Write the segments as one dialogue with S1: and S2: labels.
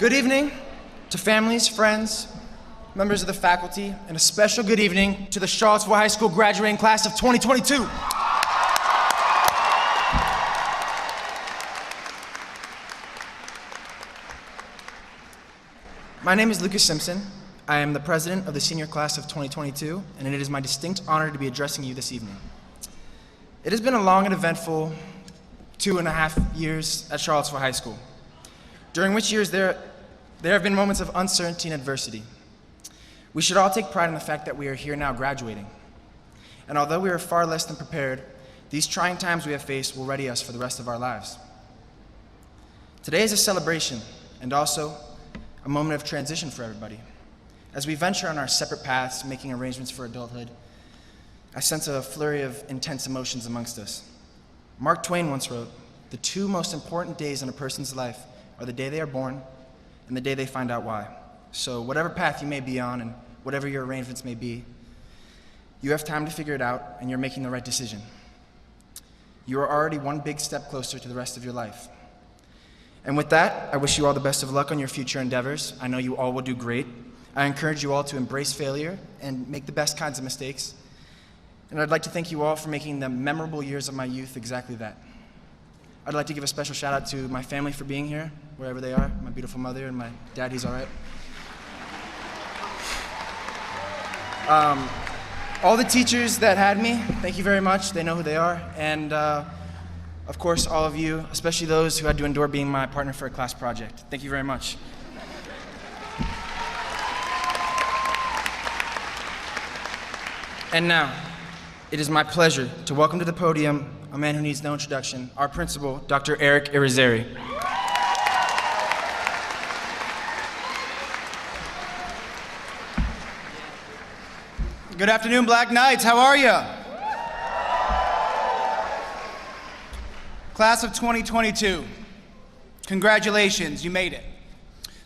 S1: Good evening to families, friends, members of the faculty, and a special good evening to the Charlottesville High School graduating class of 2022. My name is Lucas Simpson. I am the president of the senior class of 2022, and it is my distinct honor to be addressing you this evening. It has been a long and eventful 2.5 years at Charlottesville High School, during which years there have been moments of uncertainty and adversity. We should all take pride in the fact that we are here now graduating. And although we are far less than prepared, these trying times we have faced will ready us for the rest of our lives. Today is a celebration and also a moment of transition for everybody. As we venture on our separate paths, making arrangements for adulthood, I sense a flurry of intense emotions amongst us. Mark Twain once wrote, "The two most important days in a person's life are the day they are born and the day they find out why." So whatever path you may be on and whatever your arrangements may be, you have time to figure it out and you're making the right decision. You are already one big step closer to the rest of your life. And with that, I wish you all the best of luck on your future endeavors. I know you all will do great. I encourage you all to embrace failure and make the best kinds of mistakes. And I'd like to thank you all for making the memorable years of my youth exactly that. I'd like to give a special shout out to my family for being here, wherever they are, my beautiful mother and my dad, he's all right. All the teachers that had me, thank you very much. They know who they are. And of course, all of you, especially those who had to endure being my partner for a class project. Thank you very much. And now, it is my pleasure to welcome to the podium a man who needs no introduction, our principal, Dr. Eric Irizarry.
S2: Good afternoon, Black Knights. How are you? Class of 2022, congratulations, you made it.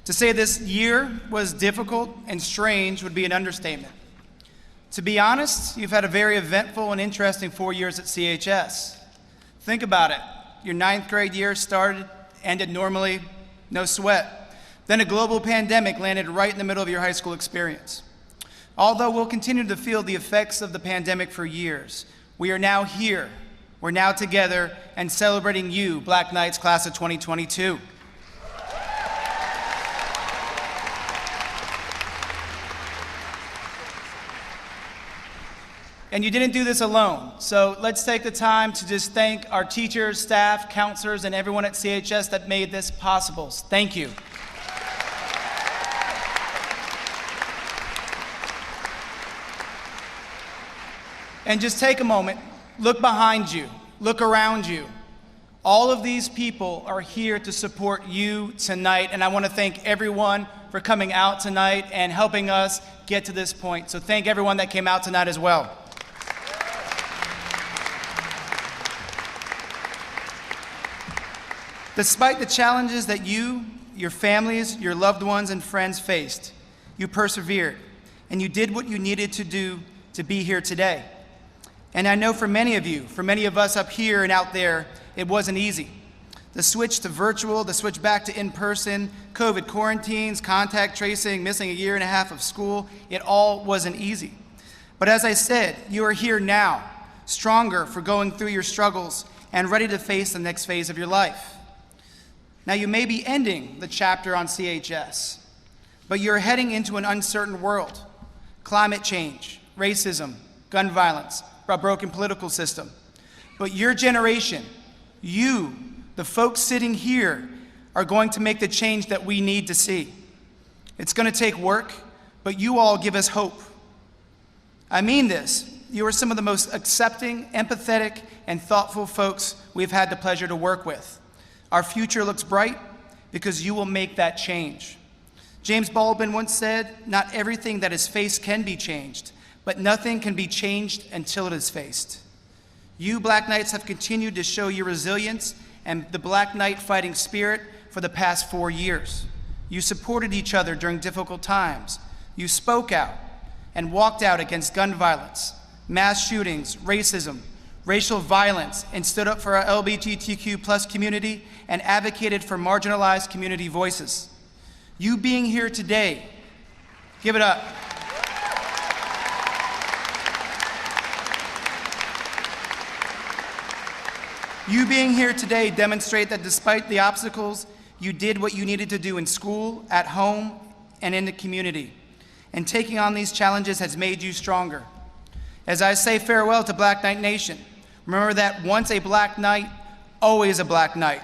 S2: To say this year was difficult and strange would be an understatement. To be honest, you've had a very eventful and interesting 4 years at CHS. Think about it. Your 9th grade year ended normally, no sweat. Then a global pandemic landed right in the middle of your high school experience. Although we'll continue to feel the effects of the pandemic for years, we are now here. We're now together and celebrating you, Black Knights, class of 2022. And you didn't do this alone, so let's take the time to just thank our teachers, staff, counselors, and everyone at CHS that made this possible. Thank you. And just take a moment, look behind you, look around you. All of these people are here to support you tonight, and I want to thank everyone for coming out tonight and helping us get to this point. So thank everyone that came out tonight as well. Despite the challenges that you, your families, your loved ones, and friends faced, you persevered, and you did what you needed to do to be here today. And I know for many of you, for many of us up here and out there, it wasn't easy. The switch to virtual, the switch back to in-person, COVID quarantines, contact tracing, missing 1.5 years of school, it all wasn't easy. But as I said, you are here now, stronger for going through your struggles and ready to face the next phase of your life. Now you may be ending the chapter on CHS, but you're heading into an uncertain world. Climate change, racism, gun violence, a broken political system. But your generation, you, the folks sitting here, are going to make the change that we need to see. It's going to take work, but you all give us hope. I mean this. You are some of the most accepting, empathetic, and thoughtful folks we've had the pleasure to work with. Our future looks bright because you will make that change. James Baldwin once said, "Not everything that is faced can be changed, but nothing can be changed until it is faced." You, Black Knights, have continued to show your resilience and the Black Knight fighting spirit for the past 4 years. You supported each other during difficult times. You spoke out and walked out against gun violence, mass shootings, racism, racial violence, and stood up for our LGBTQ+ community and advocated for marginalized community voices. You being here today, give it up. You being here today demonstrate that despite the obstacles, you did what you needed to do in school, at home, and in the community. And taking on these challenges has made you stronger. As I say farewell to Black Knight Nation, remember that once a Black Knight, always a Black Knight.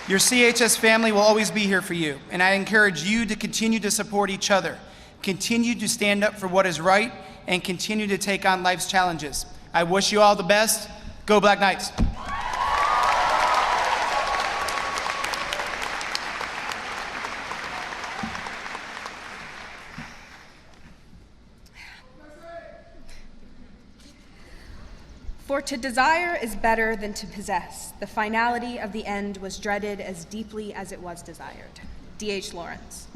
S2: Your CHS family will always be here for you, and I encourage you to continue to support each other, continue to stand up for what is right, and continue to take on life's challenges. I wish you all the best. Go Black Knights.
S3: For to desire is better than to possess. The finality of the end was dreaded as deeply as it was desired. D.H. Lawrence.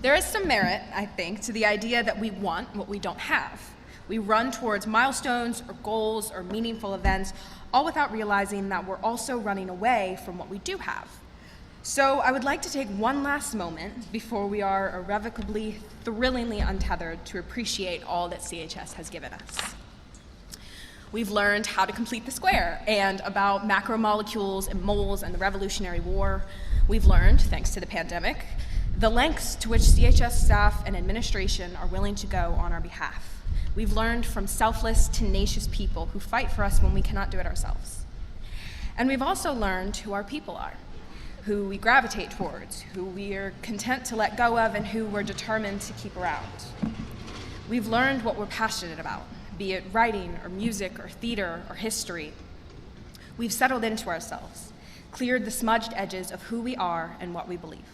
S3: There is some merit, I think, to the idea that we want what we don't have. We run towards milestones or goals or meaningful events, all without realizing that we're also running away from what we do have. So I would like to take one last moment before we are irrevocably, thrillingly untethered to appreciate all that CHS has given us. We've learned how to complete the square and about macromolecules and moles and the Revolutionary War. We've learned, thanks to the pandemic, the lengths to which CHS staff and administration are willing to go on our behalf. We've learned from selfless, tenacious people who fight for us when we cannot do it ourselves. And we've also learned who our people are, who we gravitate towards, who we are content to let go of, and who we're determined to keep around. We've learned what we're passionate about, be it writing or music or theater or history. We've settled into ourselves, cleared the smudged edges of who we are and what we believe.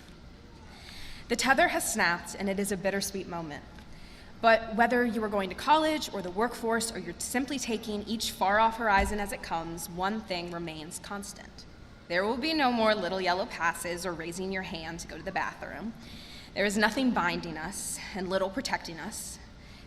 S3: The tether has snapped, and it is a bittersweet moment. But whether you are going to college or the workforce, or you're simply taking each far-off horizon as it comes, one thing remains constant. There will be no more little yellow passes or raising your hand to go to the bathroom. There is nothing binding us and little protecting us.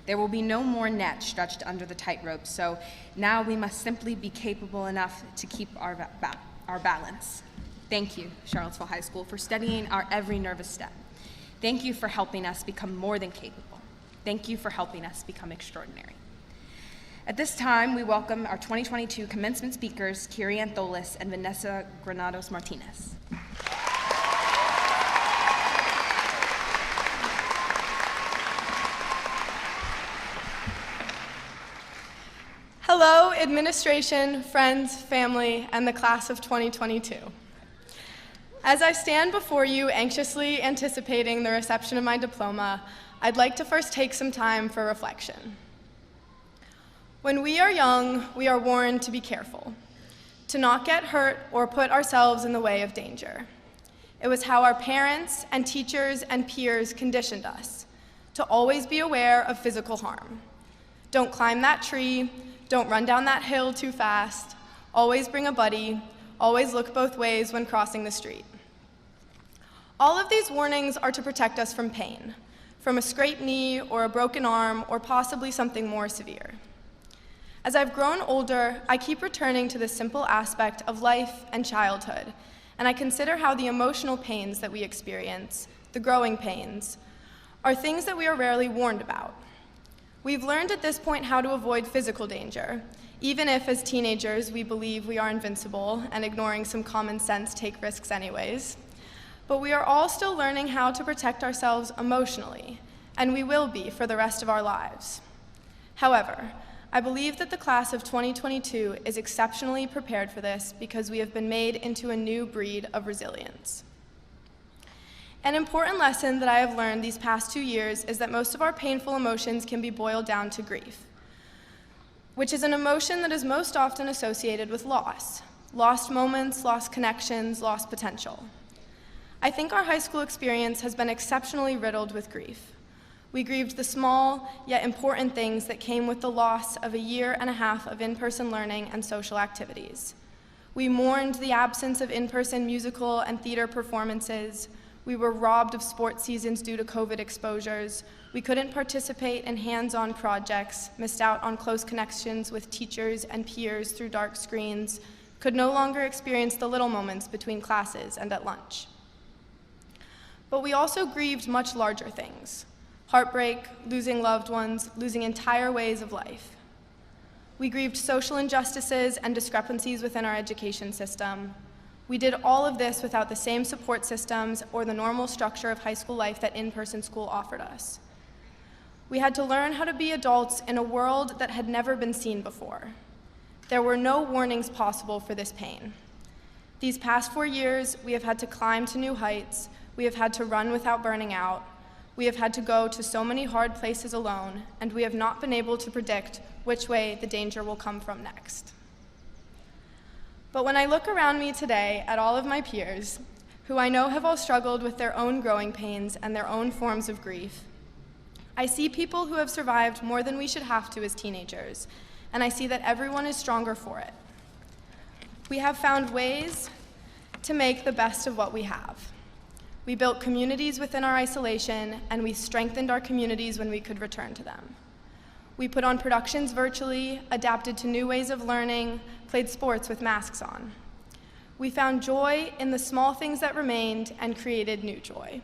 S3: There will be no more net stretched under the tightrope, so now we must simply be capable enough to keep our balance. Thank you, Charlottesville High School, for studying our every nervous step. Thank you for helping us become more than capable. Thank you for helping us become extraordinary. At this time, we welcome our 2022 commencement speakers, Kiri Antholis and Vanessa Granados Martinez.
S4: Hello, administration, friends, family, and the class of 2022. As I stand before you anxiously anticipating the reception of my diploma, I'd like to first take some time for reflection. When we are young, we are warned to be careful, to not get hurt or put ourselves in the way of danger. It was how our parents and teachers and peers conditioned us, to always be aware of physical harm. Don't climb that tree, don't run down that hill too fast, always bring a buddy, always look both ways when crossing the street. All of these warnings are to protect us from pain, from a scraped knee or a broken arm or possibly something more severe. As I've grown older, I keep returning to this simple aspect of life and childhood, and I consider how the emotional pains that we experience, the growing pains, are things that we are rarely warned about. We've learned at this point how to avoid physical danger, even if as teenagers we believe we are invincible and ignoring some common sense take risks anyways. But we are all still learning how to protect ourselves emotionally, and we will be for the rest of our lives. However, I believe that the class of 2022 is exceptionally prepared for this because we have been made into a new breed of resilience. An important lesson that I have learned these past 2 years is that most of our painful emotions can be boiled down to grief, which is an emotion that is most often associated with loss. Lost moments, lost connections, lost potential. I think our high school experience has been exceptionally riddled with grief. We grieved the small yet important things that came with the loss of a year and a half of in-person learning and social activities. We mourned the absence of in-person musical and theater performances. We were robbed of sports seasons due to COVID exposures. We couldn't participate in hands-on projects, missed out on close connections with teachers and peers through dark screens, could no longer experience the little moments between classes and at lunch. But we also grieved much larger things: heartbreak, losing loved ones, losing entire ways of life. We grieved social injustices and discrepancies within our education system. We did all of this without the same support systems or the normal structure of high school life that in-person school offered us. We had to learn how to be adults in a world that had never been seen before. There were no warnings possible for this pain. These past 4 years, we have had to climb to new heights. We have had to run without burning out. We have had to go to so many hard places alone, and we have not been able to predict which way the danger will come from next. But when I look around me today at all of my peers, who I know have all struggled with their own growing pains and their own forms of grief, I see people who have survived more than we should have to as teenagers, and I see that everyone is stronger for it. We have found ways to make the best of what we have. We built communities within our isolation, and we strengthened our communities when we could return to them. We put on productions virtually, adapted to new ways of learning, played sports with masks on. We found joy in the small things that remained and created new joy.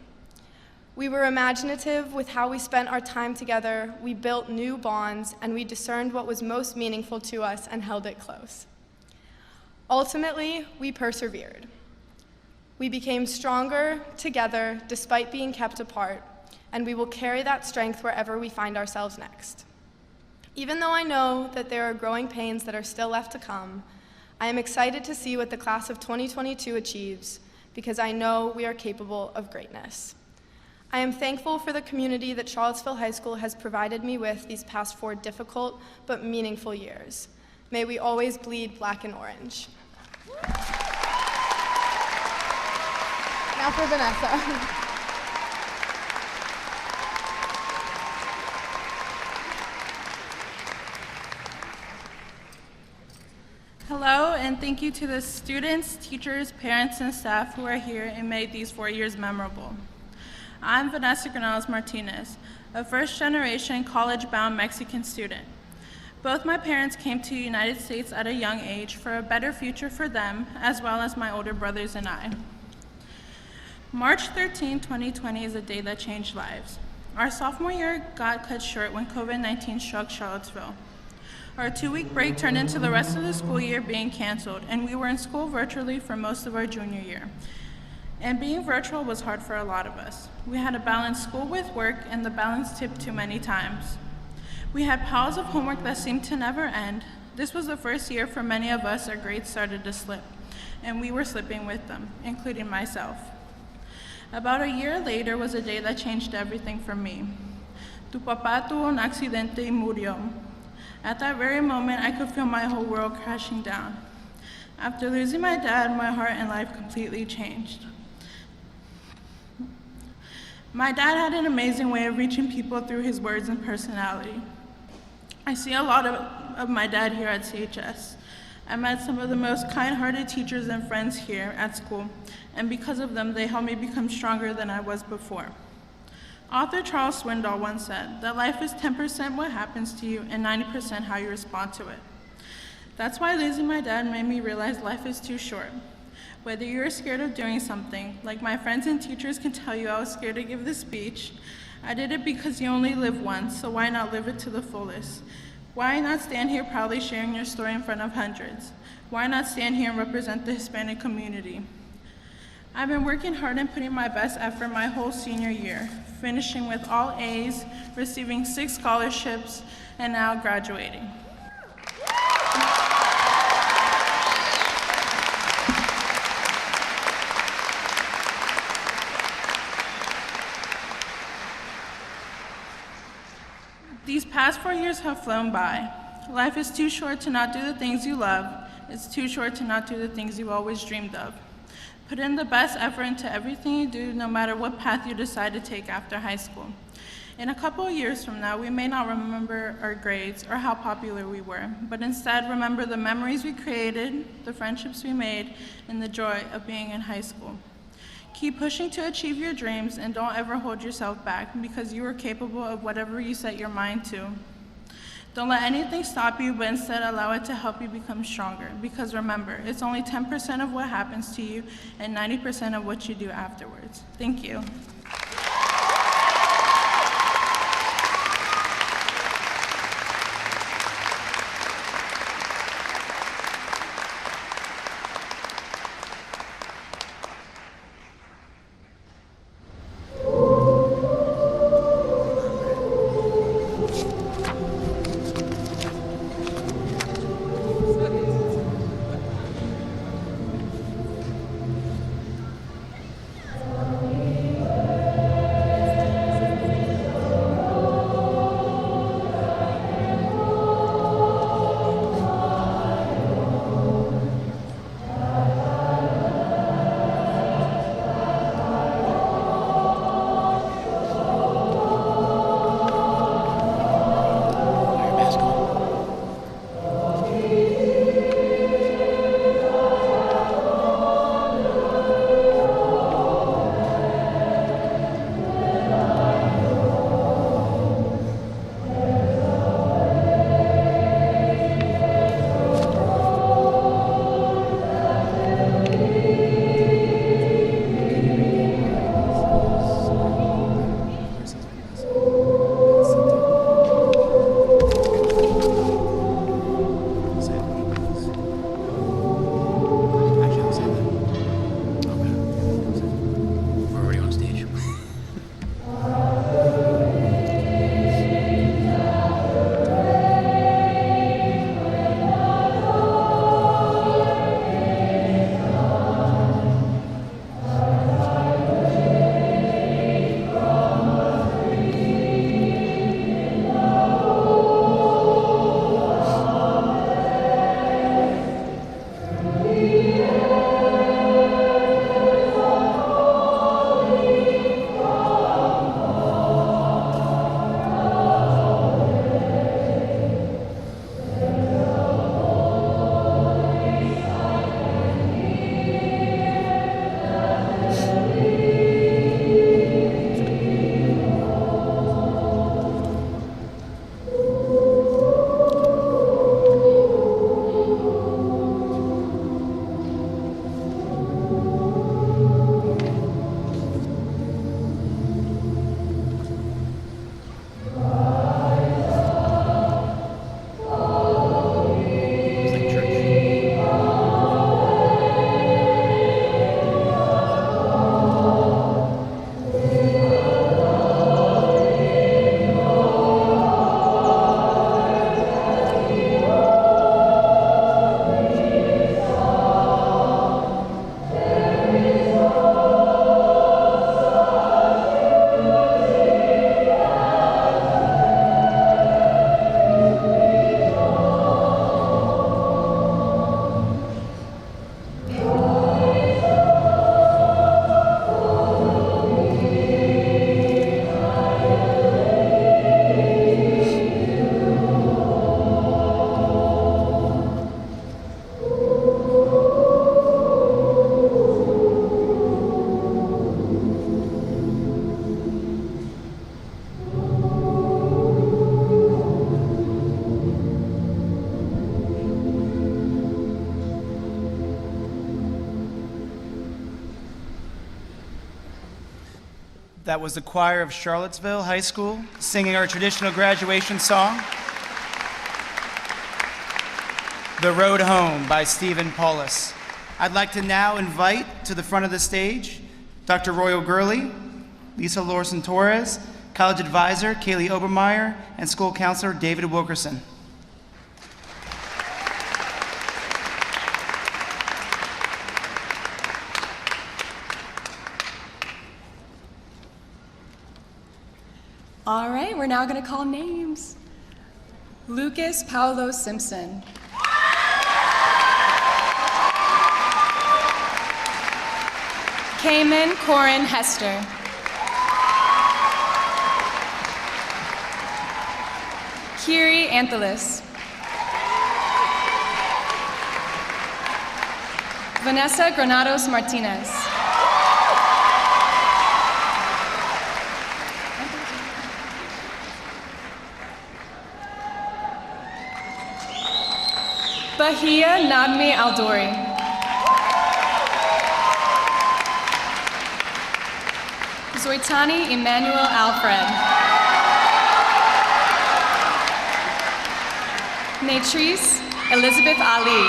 S4: We were imaginative with how we spent our time together, we built new bonds, and we discerned what was most meaningful to us and held it close. Ultimately, we persevered. We became stronger together despite being kept apart, and we will carry that strength wherever we find ourselves next. Even though I know that there are growing pains that are still left to come, I am excited to see what the class of 2022 achieves, because I know we are capable of greatness. I am thankful for the community that Charlottesville High School has provided me with these past 4 difficult but meaningful years. May we always bleed black and orange. Now for Vanessa.
S5: Hello, and thank you to the students, teachers, parents, and staff who are here and made these 4 years memorable. I'm Vanessa Granales Martinez, a first-generation college-bound Mexican student. Both my parents came to the United States at a young age for a better future for them, as well as my older brothers and I. March 13, 2020 is a day that changed lives. Our sophomore year got cut short when COVID-19 struck Charlottesville. Our 2-week break turned into the rest of the school year being canceled, and we were in school virtually for most of our junior year. And being virtual was hard for a lot of us. We had to balance school with work, and the balance tipped too many times. We had piles of homework that seemed to never end. This was the first year for many of us our grades started to slip, and we were slipping with them, including myself. About a year later was a day that changed everything for me. Tu papá tuvo un accidente y murió. At that very moment, I could feel my whole world crashing down. After losing my dad, my heart and life completely changed. My dad had an amazing way of reaching people through his words and personality. I see a lot of my dad here at CHS. I met some of the most kind-hearted teachers and friends here at school, and because of them, they helped me become stronger than I was before. Author Charles Swindoll once said that life is 10% what happens to you and 90% how you respond to it. That's why losing my dad made me realize life is too short. Whether you're scared of doing something, like my friends and teachers can tell you I was scared to give this speech, I did it because you only live once, so why not live it to the fullest? Why not stand here proudly sharing your story in front of hundreds? Why not stand here and represent the Hispanic community? I've been working hard and putting my best effort my whole senior year, finishing with all A's, receiving 6 scholarships, and now graduating. These past 4 years have flown by. Life is too short to not do the things you love. It's too short to not do the things you've always dreamed of. Put in the best effort into everything you do, no matter what path you decide to take after high school. In a couple of years from now, we may not remember our grades or how popular we were, but instead remember the memories we created, the friendships we made, and the joy of being in high school. Keep pushing to achieve your dreams and don't ever hold yourself back because you are capable of whatever you set your mind to. Don't let anything stop you, but instead allow it to help you become stronger. Because remember, it's only 10% of what happens to you and 90% of what you do afterwards. Thank you.
S2: That was the choir of Charlottesville High School singing our traditional graduation song, The Road Home by Stephen Paulus. I'd like to now invite to the front of the stage Dr. Royal Gurley, Lisa Lorson Torres, college advisor Kaylee Obermeyer, and school counselor David Wilkerson.
S6: All right, we're now going to call names. Lucas Paulo Simpson. Cayman Corin Hester. Kiri Anthelis. Vanessa Granados Martinez. Bahia Nadmi Aldori. Zoitani Emmanuel Alfred. Natrice Elizabeth Ali.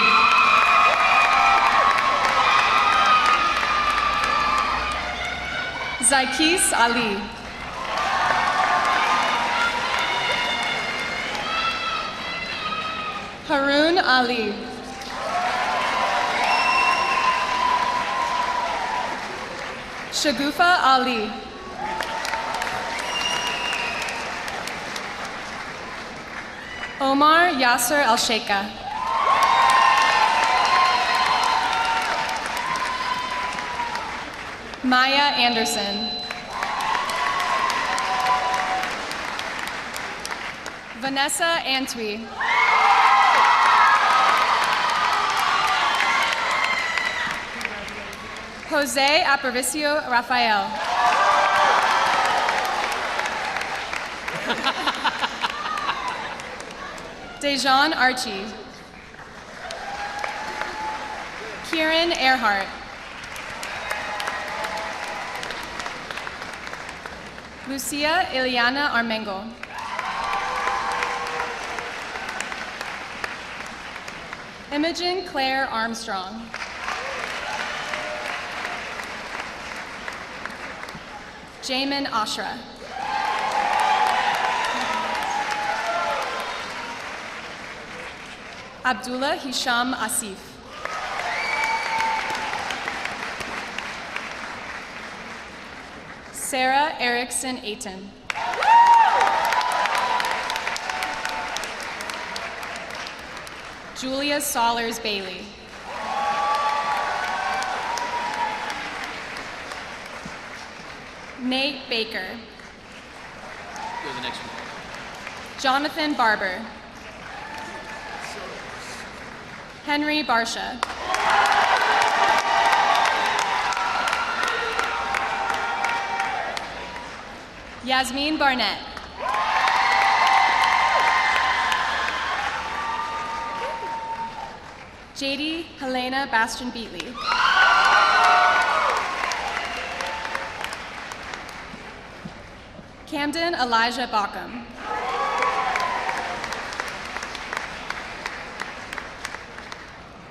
S6: Zaikis Ali. Haroon Ali. Shagufa Ali. Omar Yasser Al-Sheikha. Maya Anderson. Vanessa Antwi. Jose Aparicio Rafael. Dejan Archie. Kieran Earhart. Lucia Ileana Armengo. Imogen Claire Armstrong. Jamin Ashra. Abdullah Hisham Asif. Sarah Erickson Aiton. Julia Sollers Bailey. Nate Baker.
S7: Go to the next one.
S4: Jonathan Barber. Henry Barsha. Yasmin Barnett. JD Helena Bastian Beatley. Camden Elijah Baucom.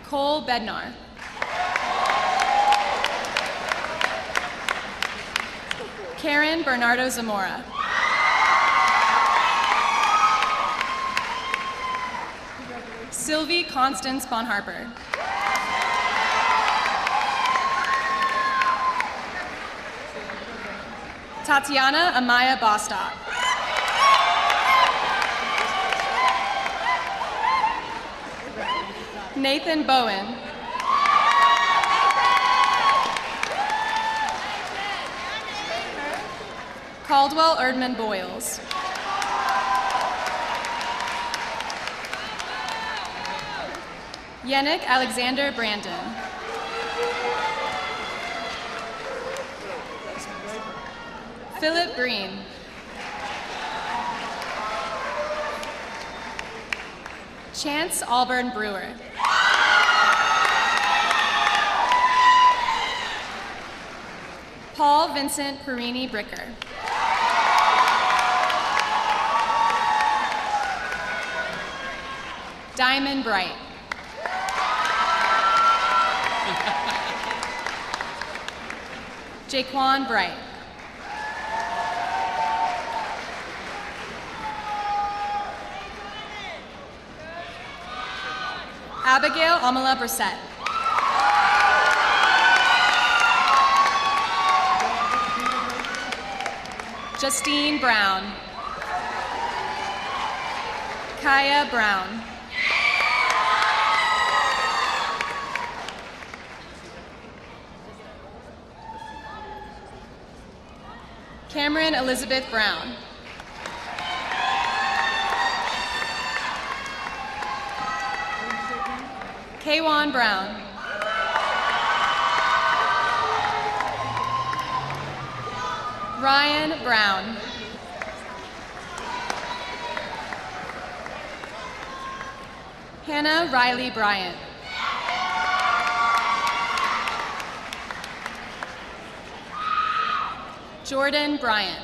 S4: Cole Bednar. Karen Bernardo Zamora. Sylvie Constance Bonharper. Tatiana Amaya Bostock. Nathan Bowen. Caldwell Erdman Boyles. Yannick Alexander Brandon. Philip Breen. Chance Auburn Brewer. Paul Vincent Perini Bricker. Diamond Bright. Jaquan Bright. Abigail Amala Brissett. Justine Brown. Kaya Brown. Cameron Elizabeth Brown. Kaywan Brown. Ryan Brown. Hannah Riley Bryant. Jordan Bryant.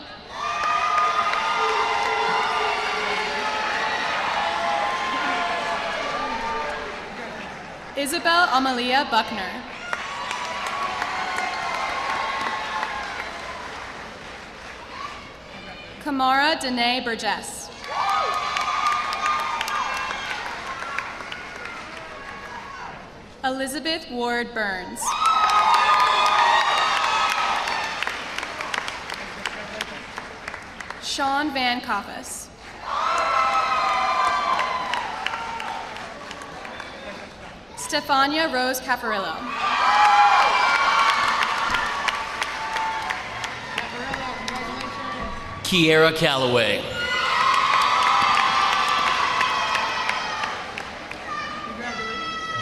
S4: Isabel Amalia Buckner. Kamara Danae Burgess. Elizabeth Ward Burns. Sean Van Koppes. Stefania Rose Caparillo.
S7: Kiera Calloway.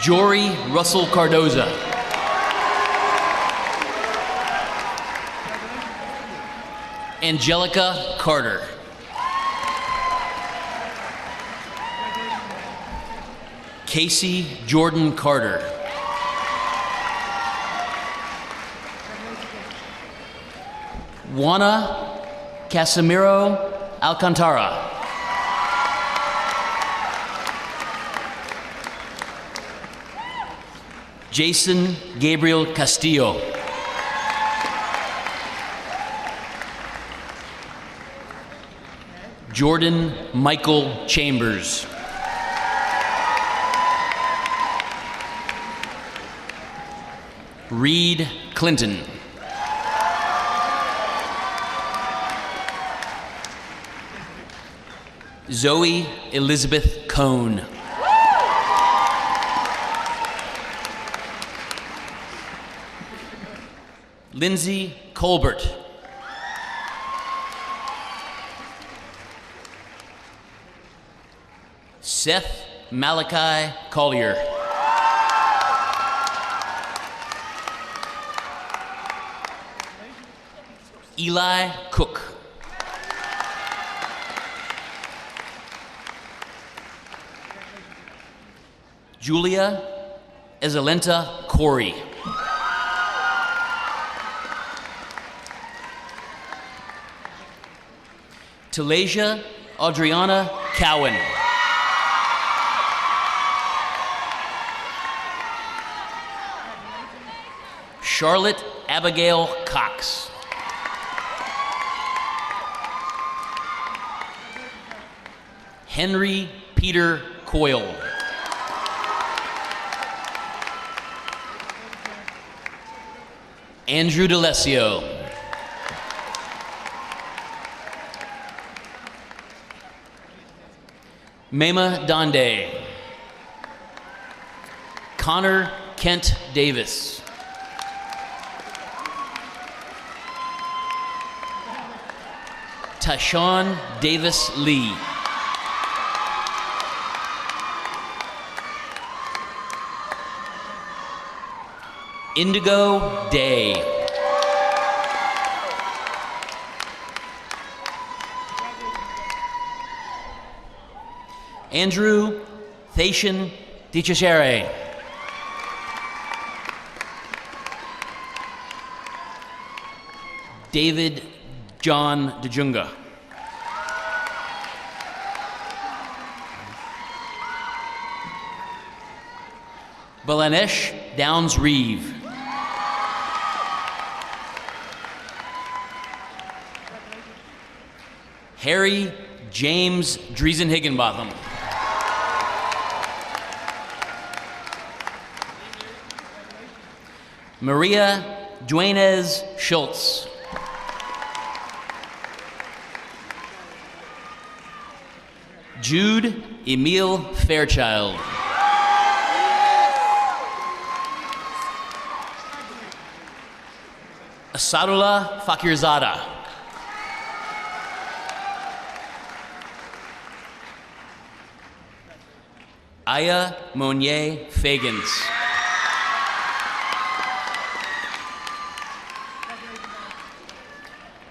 S7: Jory Russell Cardoza. Angelica Carter. Casey Jordan Carter. Juana Casimiro Alcantara. Jason Gabriel Castillo. Jordan Michael Chambers. Reed Clinton. Zoe Elizabeth Cohn. Lindsay Colbert. Seth Malachi Collier. Eli Cook. Julia Ezalenta Corey. Talasia Adriana Cowan. Charlotte Abigail Cox. Henry Peter Coyle. Andrew DeLessio. Mema Donde. Connor Kent Davis. Tashawn Davis Lee. Indigo Day. Andrew Thatian DiCesare. David John DeJunga. Balanesh Downs Reeve. Harry James Driesen Higginbotham. Maria Duenes Schultz. Jude Emil Fairchild. Asadullah Fakirzada. Aya Monier Fagans.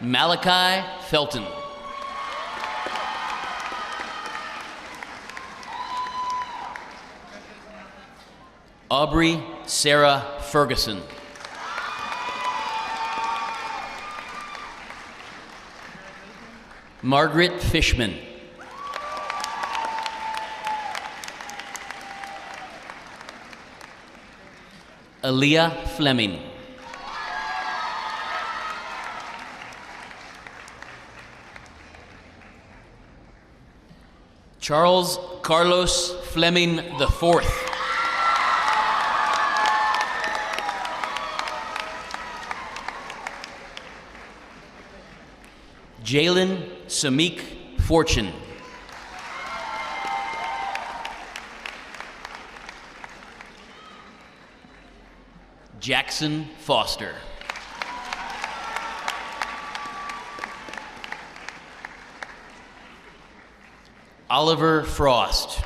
S7: Malachi Felton. Aubrey Sarah Ferguson. Margaret Fishman. Aaliyah Fleming. Charles Carlos Fleming IV. Jalen Samik Fortune. Jackson Foster. Oliver Frost.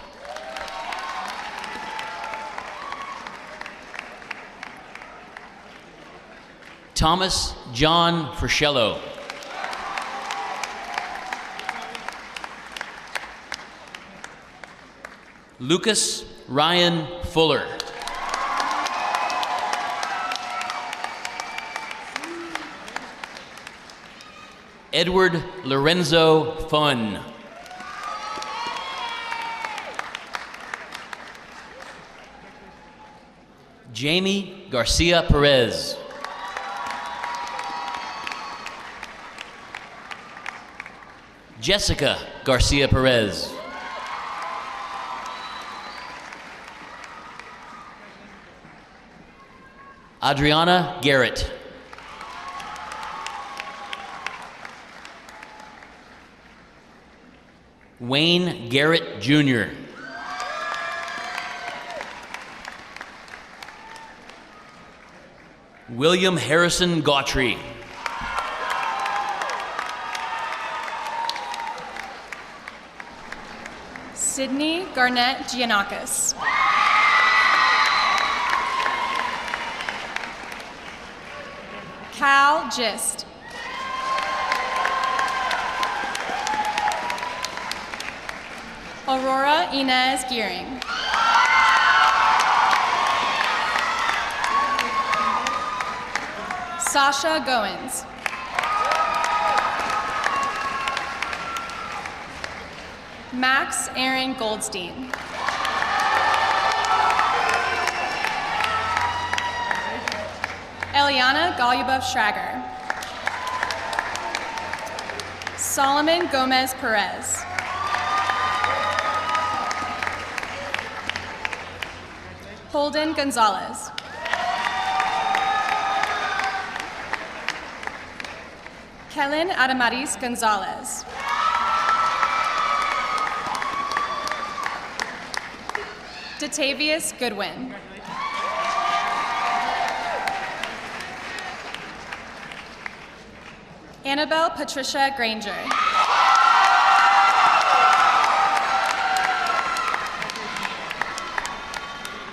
S7: Thomas John Frischello. Lucas Ryan Fuller. Edward Lorenzo Fun. Jamie Garcia Perez. Jessica Garcia Perez. Adriana Garrett. Wayne Garrett Jr. William Harrison Gautry.
S6: Sydney Garnett Giannakis. Cal Gist. Aurora Inez Gearing. Sasha Goins. Max Aaron Goldstein. Eliana Golubov Schrager. Solomon Gomez Perez. Holden Gonzalez. Kellen Adamaris Gonzalez. Datavius Goodwin. Annabelle Patricia Granger.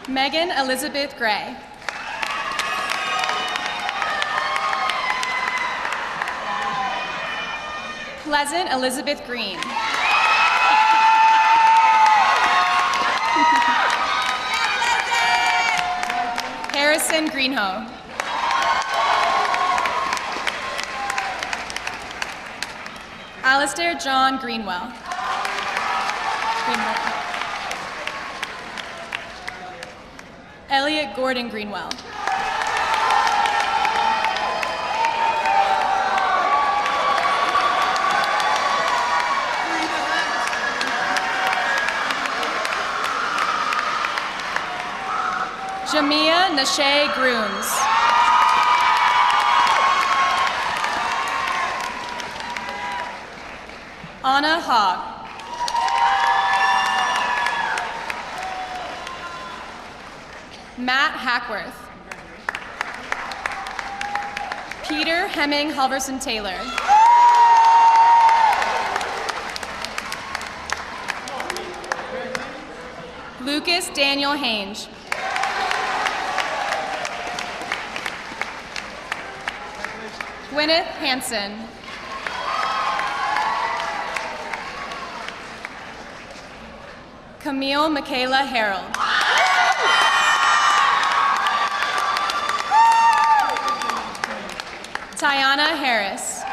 S6: Megan Elizabeth Gray. Pleasant Elizabeth Green. Harrison Greenhoe. Alistair John Greenwell. Elliot Gordon Greenwell. Jamia Nashay Grooms. Anna Hogg. Matt Hackworth. Peter Hemming Halverson Taylor. Lucas Daniel Hange. Gwyneth Hansen. Camille Michaela Harold.
S4: Tiana Harris.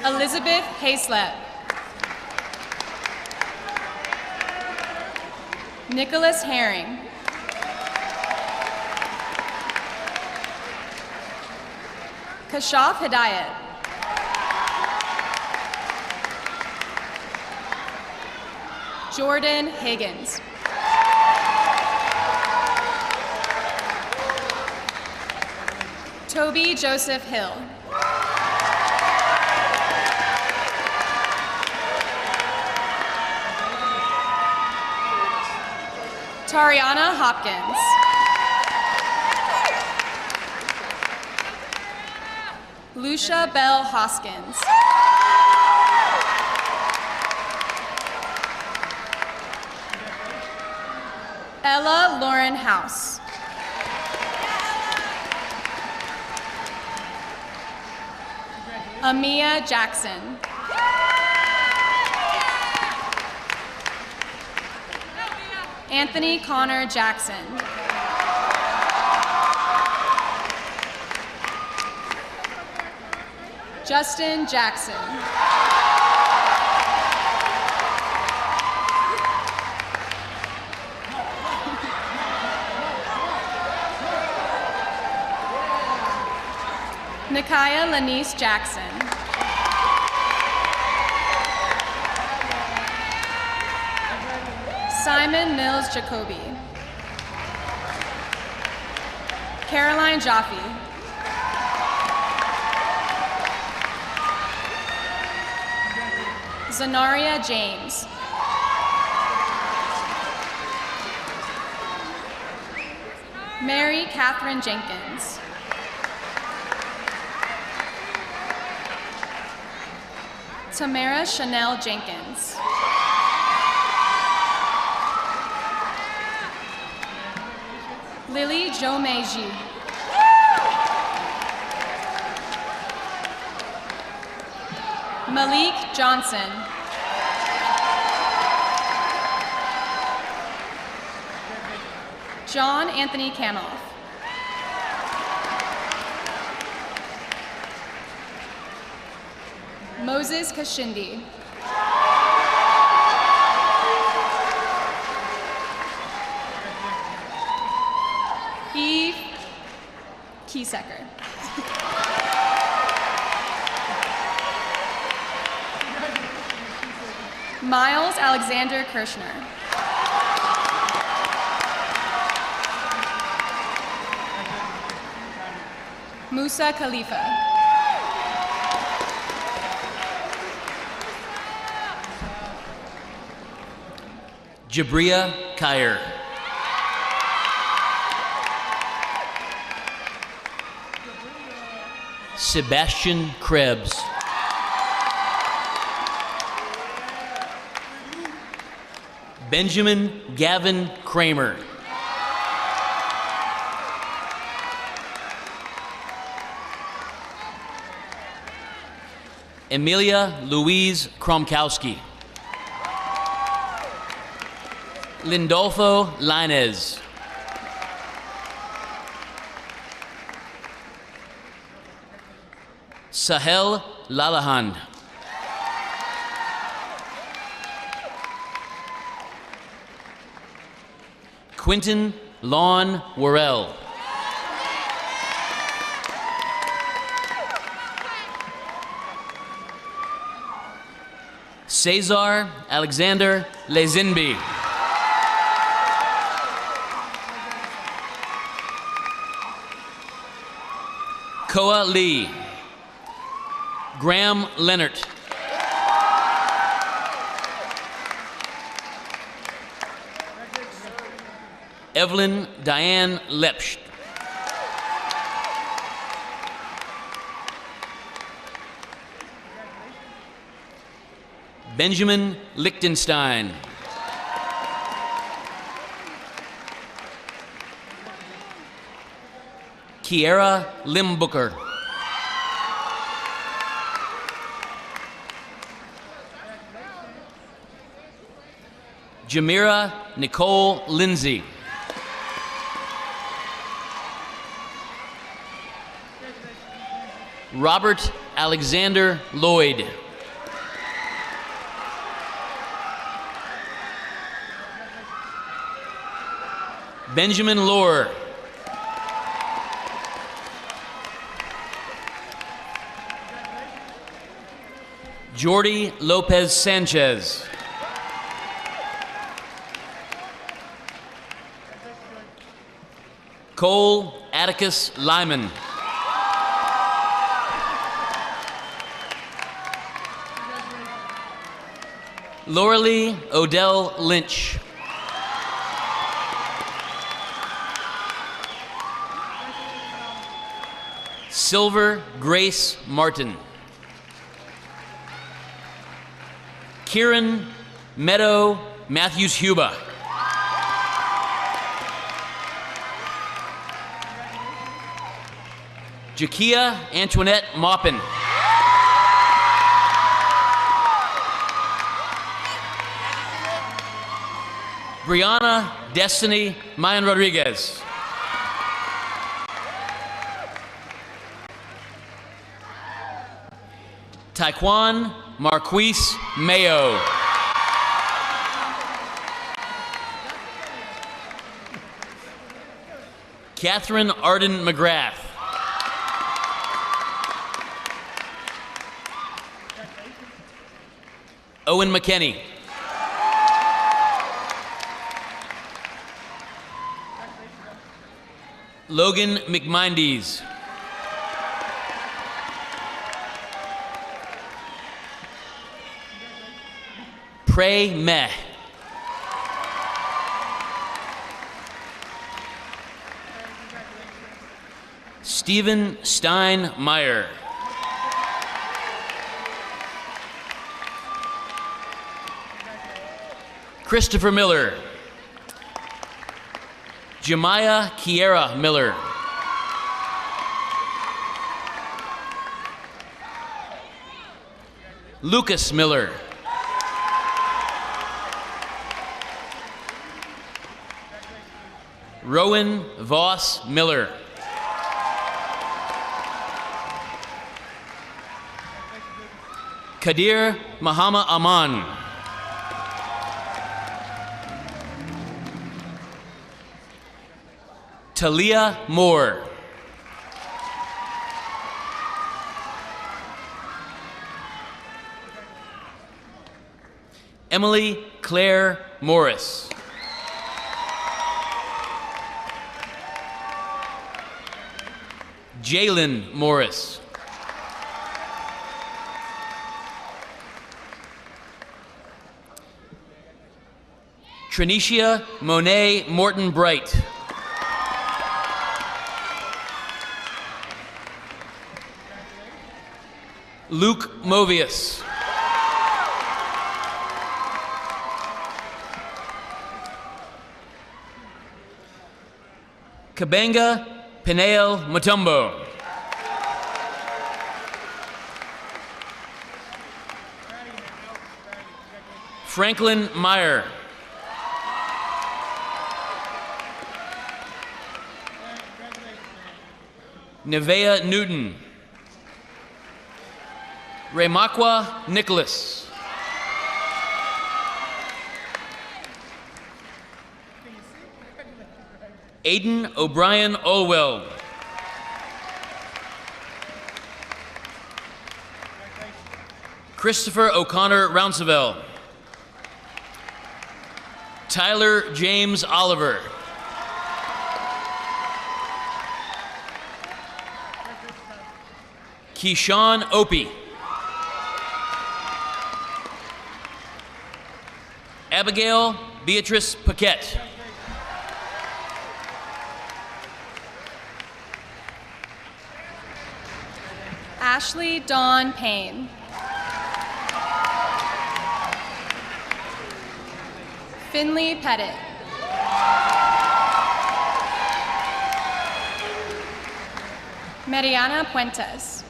S4: Elizabeth Hayslett. Nicholas Herring. Kashaf Hidayat. Jordan Higgins. Toby Joseph Hill. Tariana Hopkins. Lucia Bell Hoskins. Ella Lauren House. Amia Jackson. Anthony Connor Jackson. Justin Jackson. Nikaya Lanice Jackson. Simon Mills Jacoby. Caroline Jaffe. Zanaria James. Mary Catherine Jenkins. Tamara Chanel Jenkins. Lily Jo Meiji. Malik Johnson. John Anthony Canoff. Moses Kashindi. Eve Kiesecker. Miles Alexander Kirshner. Musa Khalifa.
S7: Jabria Kyer. Sebastian Krebs. Benjamin Gavin Kramer. Emilia Louise Kromkowski. Lindolfo Linez. Sahel Lalahand. Quentin Lon Worrell. Cesar Alexander Lezinbi. Koa Lee. Graham Leonard. Evelyn Diane Lepsch. Benjamin Lichtenstein. Kiera Limbooker. Jamira Nicole Lindsay. Robert Alexander Lloyd. Benjamin Lohr. Jordi Lopez Sanchez. Cole Atticus Lyman. Lauralee Odell Lynch. Silver Grace Martin. Kieran Meadow Matthews Huba. Jakia Antoinette Maupin. Brianna Destiny Mayan Rodriguez. Taekwon Marquise Mayo. Catherine Arden McGrath. Owen McKenney. Logan McMindies. Prey Meh. Stephen Stein Meyer. Christopher Miller. Jemiah Kiera Miller. Lucas Miller. Rowan Voss Miller. Kadir Mahama Aman. Talia Moore. Emily Claire Morris. Jalen Morris. Trinicia Monet Morton Bright. Luke Movius. Kabenga Peniel Mutombo. Franklin Meyer. Nevea Newton. Remakwa Nicholas. Aiden O'Brien Olwell. Christopher O'Connor Rounceville. Tyler James Oliver. Keyshawn Opie. Abigail Beatrice Paquette.
S6: Ashley Dawn Payne. Finley Pettit. Mariana Puentes.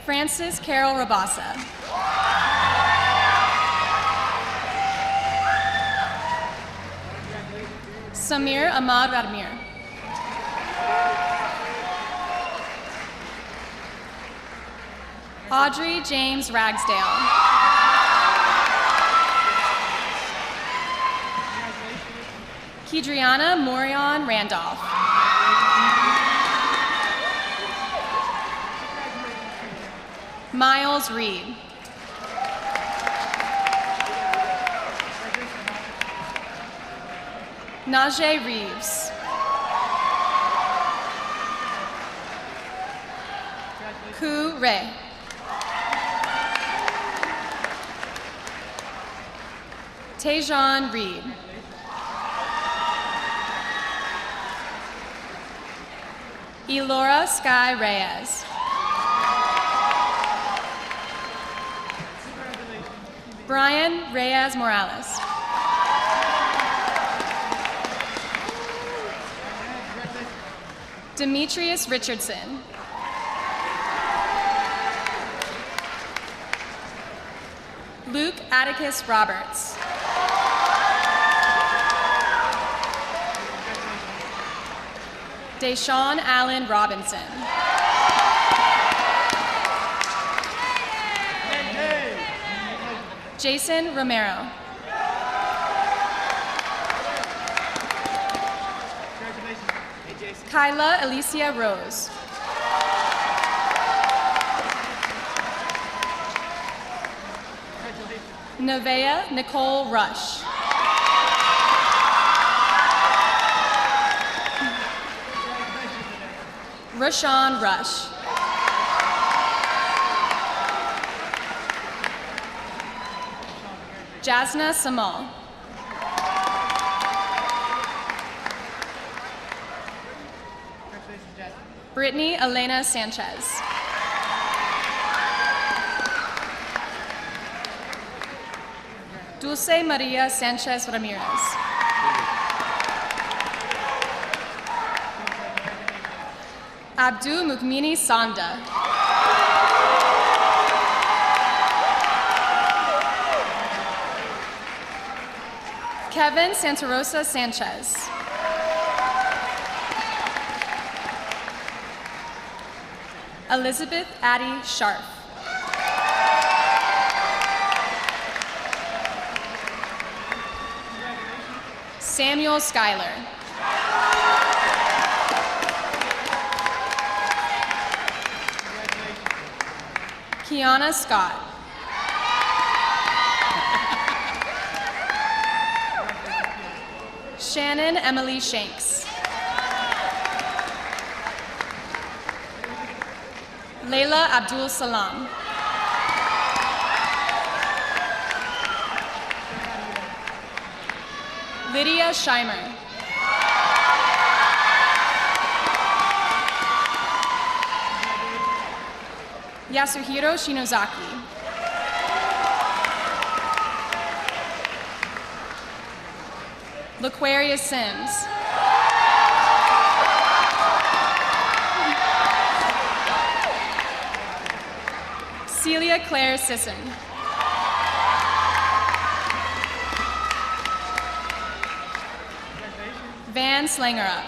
S6: Frances Carol Rabasa. Samir Ahmad Radmir. Audrey James Ragsdale. Kedriana Morion Randolph. Miles Reed. Najee Reeves. Ku Ray. Tajon Reed. Elora Sky Reyes. Brian Reyes Morales. Demetrius Richardson. Luke Atticus Roberts. Deshaun Allen Robinson. Jason Romero. Kyla Alicia Rose. Nevaeh Nicole Rush. Rashawn Rush. Jasna Samal. Brittany Elena Sanchez. Dulce Maria Sanchez Ramirez. Abdul Mukmini Sanda. Kevin Santarosa Sanchez. Elizabeth Addie Sharp. Samuel Schuyler. Kiana Scott. Shannon Emily Shanks. Layla Abdul Salam. Lydia Scheimer. Yasuhiro Shinozaki. Laquaria Sims. Celia Claire Sisson. Van Slangerup.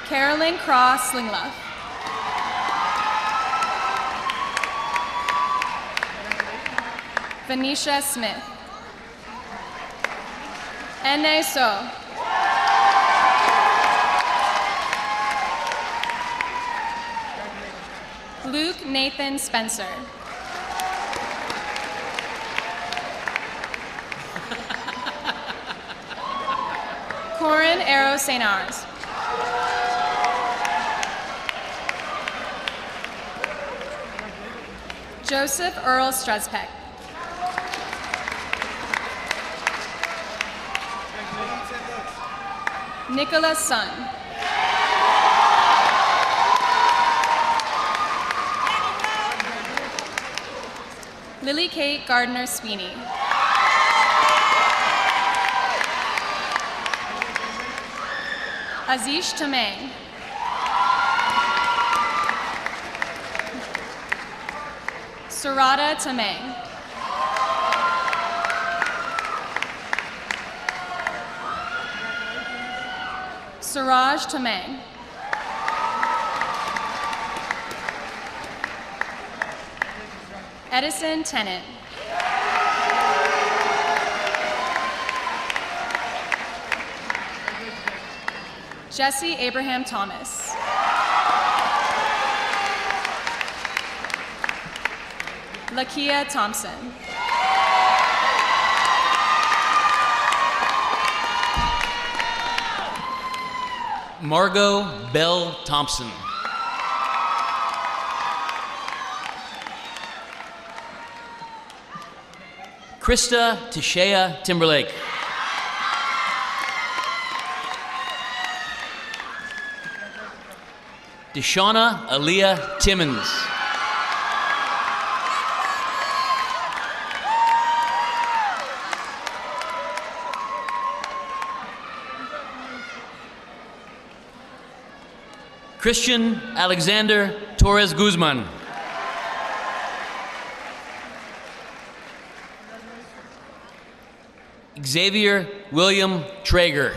S6: Carolyn Cross Slingluff. Venetia Smith. Ene So. Luke Nathan Spencer. Corin Arrow St. Ars. Joseph Earl Strezpeck. Nicholas Sun. Lily Kate Gardner Sweeney. Azish Tamang. Sarada Tamang. Suraj Tamang. Edison Tennant. Jesse Abraham Thomas. Lakia Thompson.
S7: Margot Bell Thompson. Krista Tashea Timberlake. Deshauna Aaliyah Timmons. Christian Alexander Torres Guzman. Xavier William Traeger.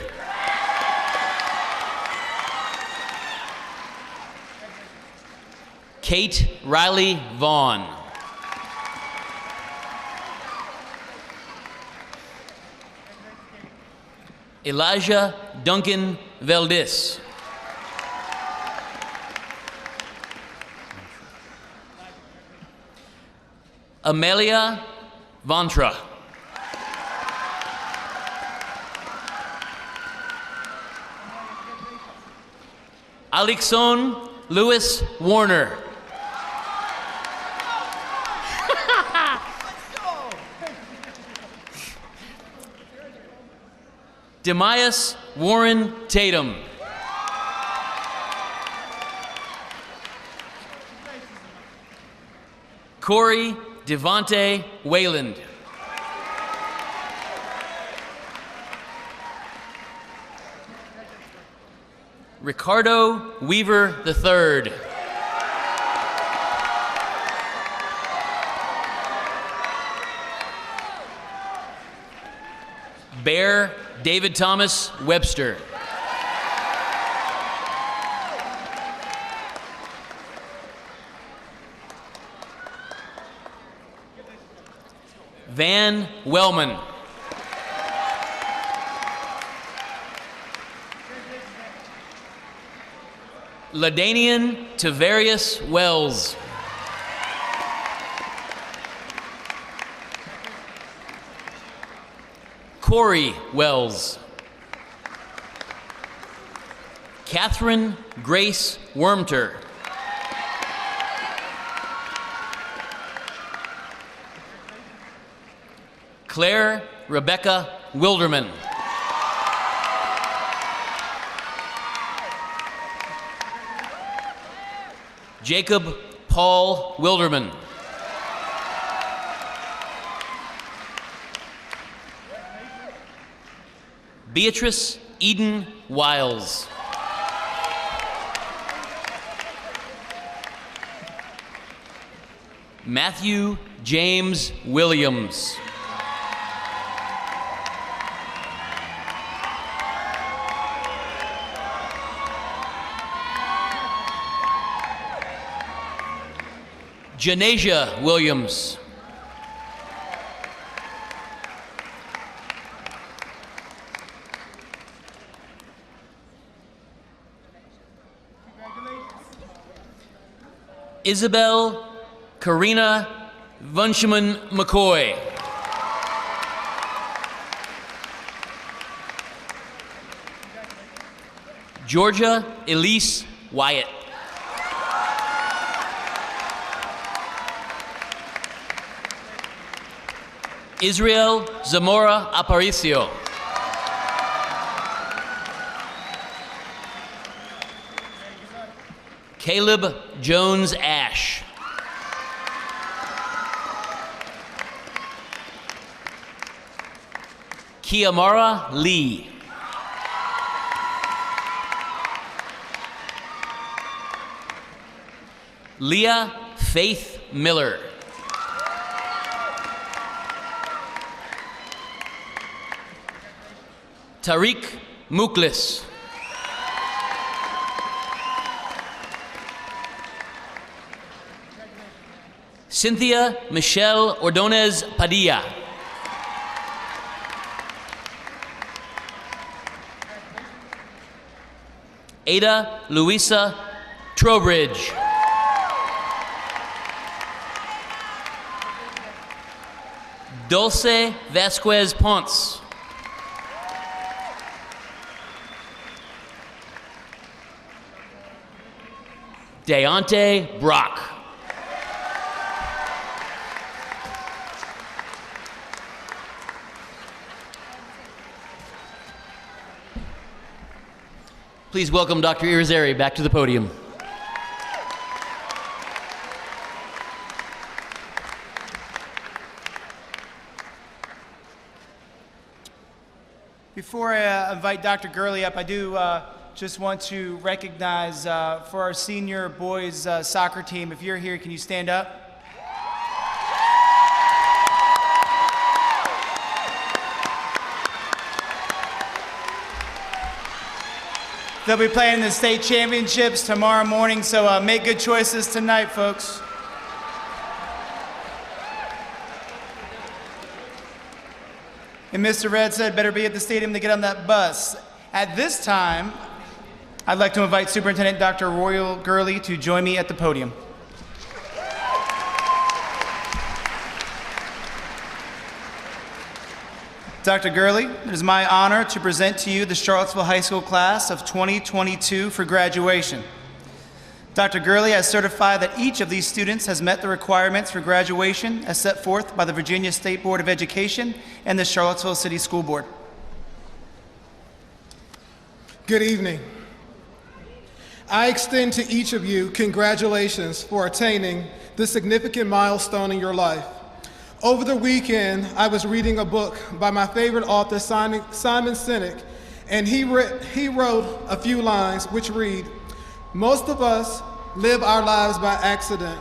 S7: Kate Riley Vaughn. Elijah Duncan Veldis. Amelia Vantra. Alixon Lewis Warner. Demias Warren Tatum. Corey Devonte Wayland. Ricardo Weaver III. Bear David Thomas Webster. Van Wellman. Ladanian Tavarius Wells. Corey Wells. Catherine Grace Wormter. Claire Rebecca Wilderman. Jacob Paul Wilderman. Beatrice Eden Wiles. Matthew James Williams. Janasia Williams. Isabel Karina Vunshaman McCoy. Georgia Elise Wyatt. Israel Zamora Aparicio. Caleb Jones Ash. Kiamara Lee. Leah Faith Miller. Tariq Muklis. Cynthia Michelle Ordonez Padilla. Ada Luisa Trowbridge. Dulce Vasquez Ponce. Deonte Brock. Please welcome Dr. Irizarry back to the podium.
S2: Before I invite Dr. Gurley up, I do just want to recognize for our senior boys soccer team, if you're here, can you stand up? They'll be playing in the state championships tomorrow morning, so make good choices tonight, folks. And Mr. Red said, better be at the stadium to get on that bus. At this time, I'd like to invite Superintendent Dr. Royal Gurley to join me at the podium. Dr. Gurley, it is my honor to present to you the Charlottesville High School class of 2022 for graduation. Dr. Gurley has certified that each of these students has met the requirements for graduation as set forth by the Virginia State Board of Education and the Charlottesville City School Board.
S8: Good evening. I extend to each of you congratulations for attaining this significant milestone in your life. Over the weekend, I was reading a book by my favorite author, Simon Sinek, and he wrote a few lines which read, "Most of us live our lives by accident.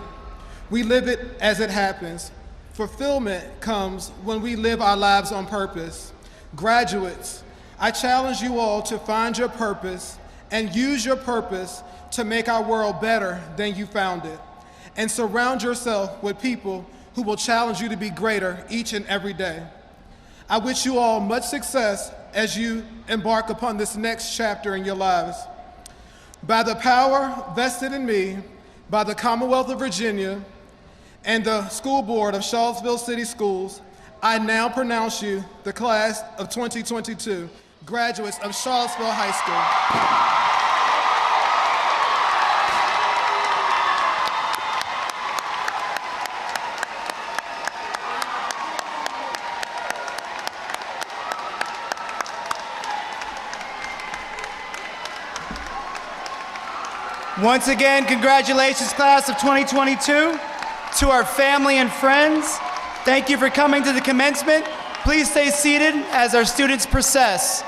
S8: We live it as it happens. Fulfillment comes when we live our lives on purpose." Graduates, I challenge you all to find your purpose and use your purpose to make our world better than you found it. And surround yourself with people who will challenge you to be greater each and every day. I wish you all much success as you embark upon this next chapter in your lives. By the power vested in me by the Commonwealth of Virginia and the School Board of Charlottesville City Schools, I now pronounce you the class of 2022, graduates of Charlottesville High School.
S2: Once again, congratulations, class of 2022. To our family and friends, thank you for coming to the commencement. Please stay seated as our students process.